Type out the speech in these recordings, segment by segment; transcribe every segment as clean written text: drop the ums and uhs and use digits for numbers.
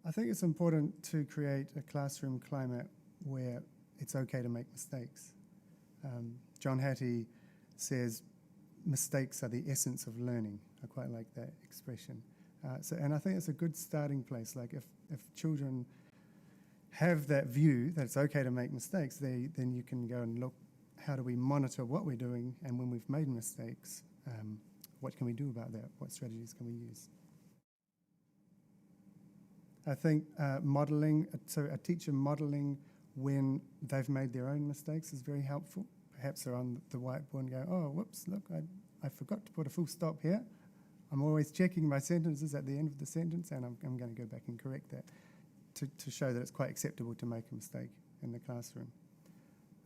I think it's important to create a classroom climate where it's okay to make mistakes. John Hattie says mistakes are the essence of learning. I quite like that expression. And I think it's a good starting place. Like if children have that view that it's okay to make mistakes, then you can go and look, how do we monitor what we're doing, and when we've made mistakes, what can we do about that? What strategies can we use? I think modeling, so a teacher modeling when they've made their own mistakes is very helpful. Perhaps they're on the whiteboard and go, oh, whoops, look, I forgot to put a full stop here. I'm always checking my sentences at the end of the sentence, and I'm going to go back and correct that to show that it's quite acceptable to make a mistake in the classroom.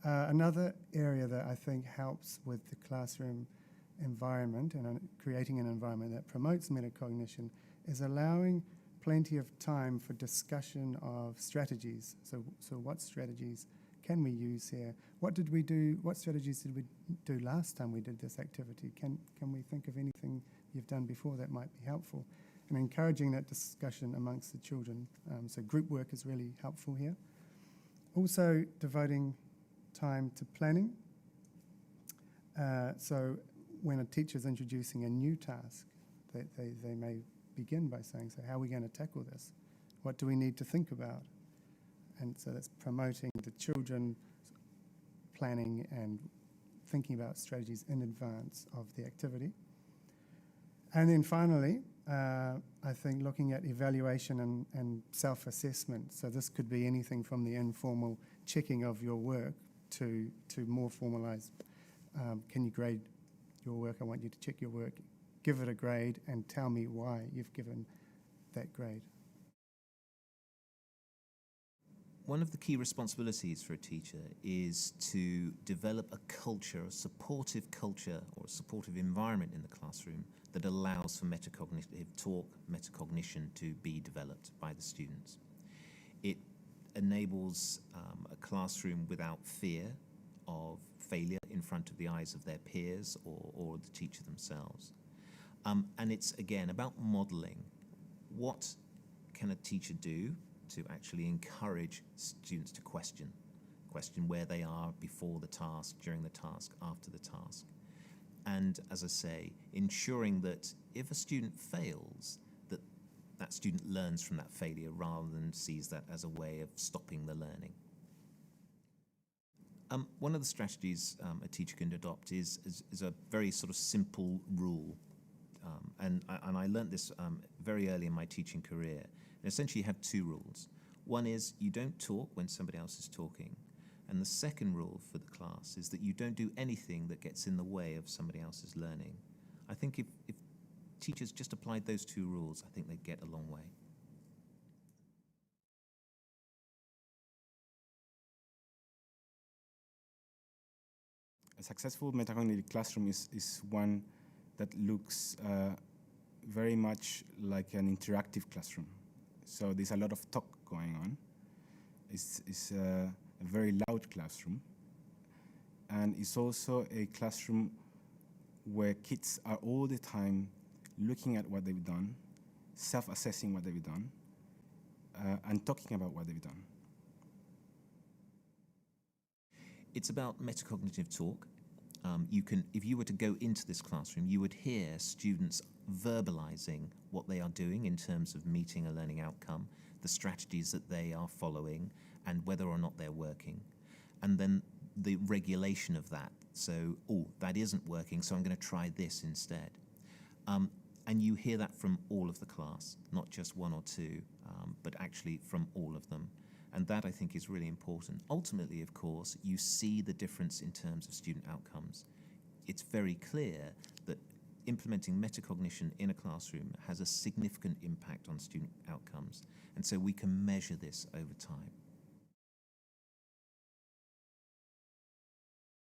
Another area that I think helps with the classroom environment and creating an environment that promotes metacognition is allowing plenty of time for discussion of strategies. So what strategies can we use here? What did we do? What strategies did we do last time we did this activity? Can we think of anything you've done before that might be helpful? And encouraging that discussion amongst the children. So group work is really helpful here. Also devoting time to planning. So when a teacher's introducing a new task, they may begin by saying, so how are we going to tackle this? What do we need to think about? And so that's promoting the children planning and thinking about strategies in advance of the activity. And then finally, I think looking at evaluation and self-assessment. So this could be anything from the informal checking of your work to more formalized, can you grade your work? I want you to check your work, give it a grade, and tell me why you've given that grade. One of the key responsibilities for a teacher is to develop a culture, a supportive culture or a supportive environment in the classroom that allows for metacognitive talk, metacognition to be developed by the students. It enables a classroom without fear of failure in front of the eyes of their peers or the teacher themselves. And it's, again, about modelling. What can a teacher do to actually encourage students to question where they are before the task, during the task, after the task. And as I say, ensuring that if a student fails, that student learns from that failure rather than sees that as a way of stopping the learning. One of the strategies a teacher can adopt is a very sort of simple rule. And I learned this very early in my teaching career. And essentially you have two rules. One is you don't talk when somebody else is talking. And the second rule for the class is that you don't do anything that gets in the way of somebody else's learning. I think if teachers just applied those two rules, I think they'd get a long way. A successful metacognitive classroom is one that looks very much like an interactive classroom. So there's a lot of talk going on. It's a very loud classroom. And it's also a classroom where kids are all the time looking at what they've done, self-assessing what they've done, and talking about what they've done. It's about metacognitive talk. If you were to go into this classroom, you would hear students verbalizing what they are doing in terms of meeting a learning outcome, the strategies that they are following, and whether or not they're working. And then the regulation of that. So, oh, that isn't working, so I'm going to try this instead. And you hear that from all of the class, not just one or two, but actually from all of them. And that, I think, is really important. Ultimately, of course, you see the difference in terms of student outcomes. It's very clear that implementing metacognition in a classroom has a significant impact on student outcomes. And so we can measure this over time.